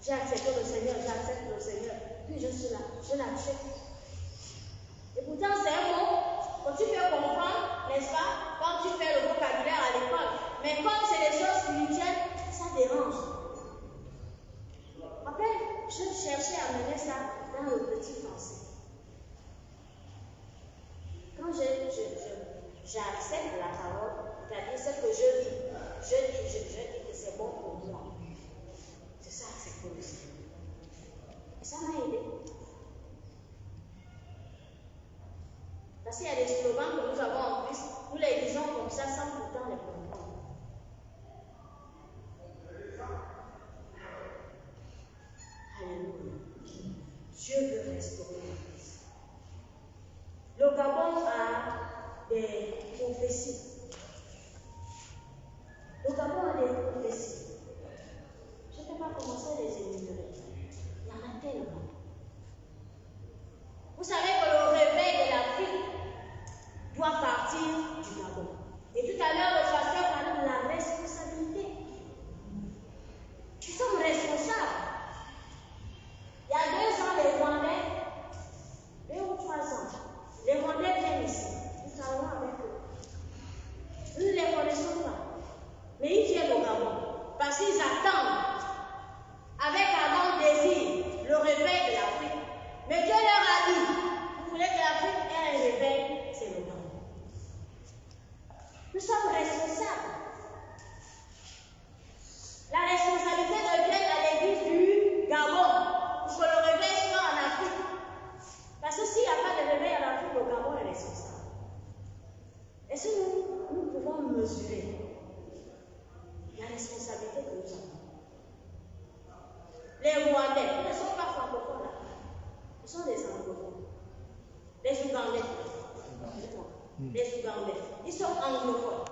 J'ai accepté le Seigneur, j'accepte le Seigneur, puis je suis là, je l'accepte. Et pourtant, c'est un mot que tu peux comprendre, n'est-ce pas, quand tu fais le vocabulaire à l'école. Mais comme c'est des choses spirituelles, ça dérange. Après, je cherchais à mener ça dans le petit français. Quand j'accepte la parole, c'est-à-dire ce que je dis que c'est bon pour moi. C'est ça, accepter le Seigneur. Et ça m'a aidé. Gabon. Et tout à l'heure, le pasteur parlait de la responsabilité. Nous sommes responsables. Il y a 2 ans, les Rwandais, 2 ou 3 ans, les Rwandais viennent ici. Nous travaillons avec eux. Nous ne les connaissons pas. Mais ils viennent au Gabon parce qu'ils attendent avec ardent désir le réveil de l'Afrique. Mais Dieu leur a dit, vous voulez que l'Afrique ait un réveil, c'est le Gabon. Nous sommes responsables. La responsabilité revient à l'église du Gabon pour que le réveil soit en Afrique. Parce que s'il n'y a pas de réveil en Afrique, le Gabon est responsable. Et si nous pouvons mesurer la responsabilité que nous avons. Les Rwandais ne sont pas francophones là. Ils sont des anglophones. Les Ougandais. Les Ougandais. Ils sont anglophones.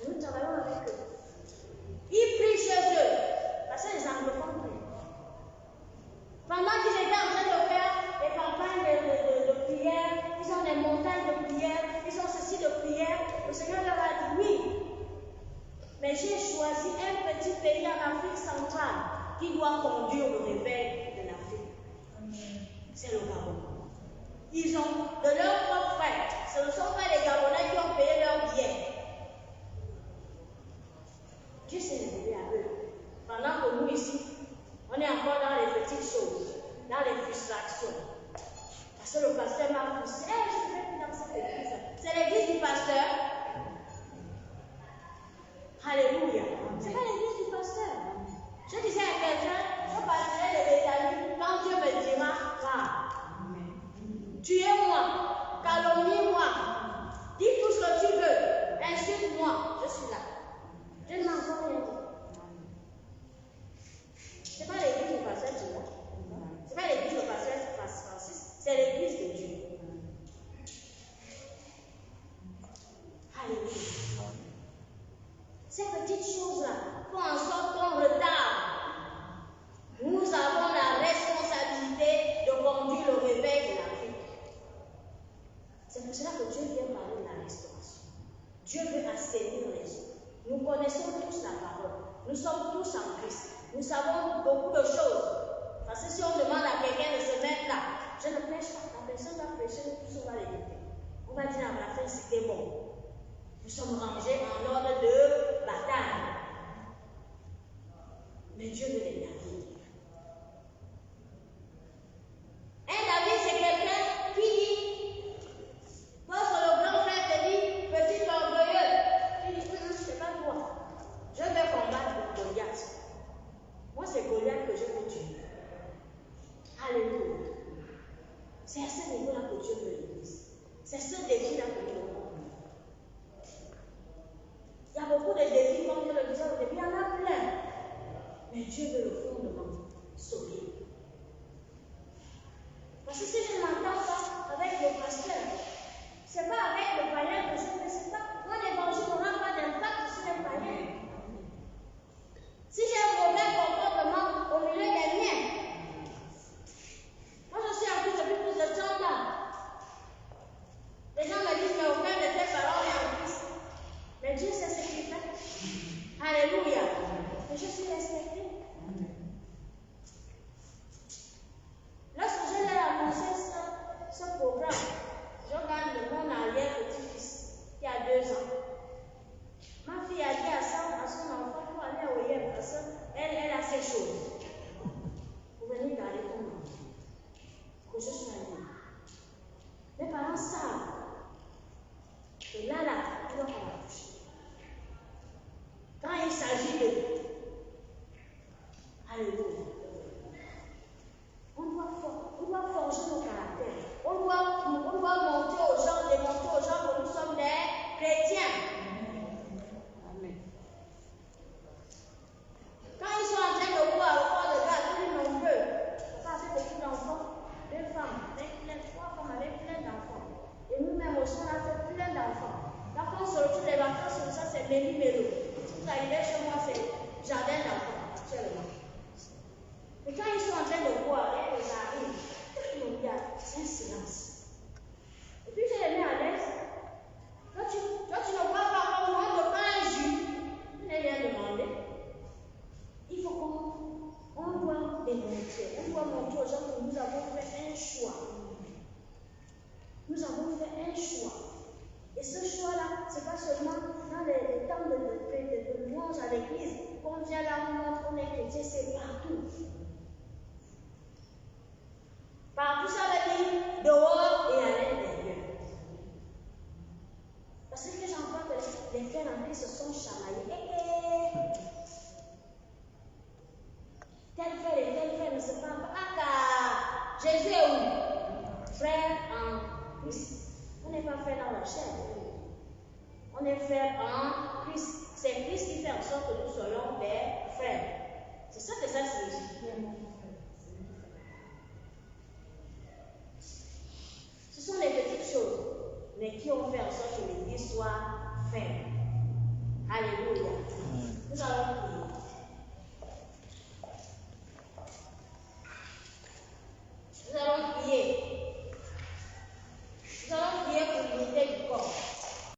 Nous travaillons avec eux. Ils prient chez eux. Parce que les anglophones prient. Pendant qu'ils étaient en train de faire des campagnes de prière, ils ont des montagnes de prière, ils ont ceci de prière, le Seigneur leur a dit oui. Mais j'ai choisi un petit pays en Afrique centrale qui doit conduire le réveil de l'Afrique. C'est le Gabon. Ils ont de leur propre frère. Ce ne sont pas les Gabonais qui ont payé leur billet. Dieu s'est révélé à eux. Pendant que nous ici, on est encore dans les petites choses, dans les frustrations. Parce que le pasteur m'a poussé, je ne vais plus dans cette église. C'est l'église du pasteur. Alléluia. Ce n'est pas l'église du pasteur. Je disais à quelqu'un, je parlerai de Béthanie quand Dieu me dira, va. Tuez-moi, calomnie-moi, dis tout ce que tu veux, insulte-moi, je suis là. Je ne m'en encore rien dit. Ce n'est pas l'église du pasteur qui est là. Ce n'est pas l'église du pasteur Francis, c'est l'église de Dieu. Alléluia. Ces petites choses-là font en sorte qu'on retarde. Nous avons la responsabilité de conduire le réveil de l'Afrique. C'est pour cela que Dieu vient parler de la restauration. Dieu veut assainir les eaux. Nous connaissons tous la parole. Nous sommes tous en Christ. Nous savons beaucoup de choses. Parce que si on demande à quelqu'un de se mettre là, je ne prêche pas. La personne va prêcher, tous on va l'écouter. On va dire à la fin, c'était bon. Nous sommes rangés en ordre de bataille. Mais Dieu veut les David. Un David, c'est quelqu'un qui dit, lorsque le grand frère te dit, petit orgueilleux, tu dis, c'est pas toi. Je vais combattre Goliath. Moi, c'est Goliath que je veux tuer. Alléluia. C'est à ce niveau-là que Dieu veut l'église. C'est ce défi-là que nous devons. Il y a beaucoup de défis, comme je le disais au début, il y en a plein. Mais Dieu veut le fondement solide. Parce que si je ne m'entends pas avec le pasteur, ce n'est pas avec le païen que je ne sais pas. Mon évangile n'aura pas d'impact sur les païens. Si j'ai un mauvais comportement au milieu des miens, moi je suis en Christ depuis plus de 30 ans. Les gens me disent, mais aucun de tes paroles est en Christ. Mais Dieu sait ce qu'il fait. Alléluia. Et je suis respectée. Lorsque je l'ai annoncé ce programme, je regarde mon arrière-petit-fils qui a 2 ans. Ma fille a dit à son enfant pour aller au Yémen parce qu'elle a ses choses. Vous venez garder ton enfant. Que je sois libre. Mes parents savent que là, ils doivent pas la toucher. Quand il s'agit de lui, alléluia. On doit forger nos caractères. On doit montrer aux gens, démontrer aux gens que nous sommes des chrétiens. Amen. Quand ils sont en train de boire au port de gare, ils sont nombreux. Papa a fait beaucoup d'enfants, 2 femmes, 3 femmes avec plein d'enfants. Et nous-mêmes aussi, on a fait plein d'enfants. Quand on se retrouve les vacances comme ça, c'est méli-mélo. Vous arrivez chez moi, c'est jardin d'enfants, actuellement. Et quand ils sont en train de boire, ils arrivent, c'est un silence. Et puis je les mets à l'aise. Toi, tu ne Et ce choix-là, ce n'est pas seulement dans les temps de louange à l'église, qu'on vient là, on montre qu'on est chrétien, c'est partout. Partout, ça veut dire dehors et à l'intérieur. Parce que j'entends que les frères en Christ se sont chamaillés. Tel frère et tel frère ne se parlent pas. Ah, car Jésus est où? Frère en Christ. On n'est pas frère dans la chair. On est frère en Christ. C'est Christ qui fait en sorte que nous soyons des frères. C'est ça que ça signifie. Ce sont des petites choses, mais qui ont fait en sorte que l'église soit ferme. Alléluia. Nous allons prier.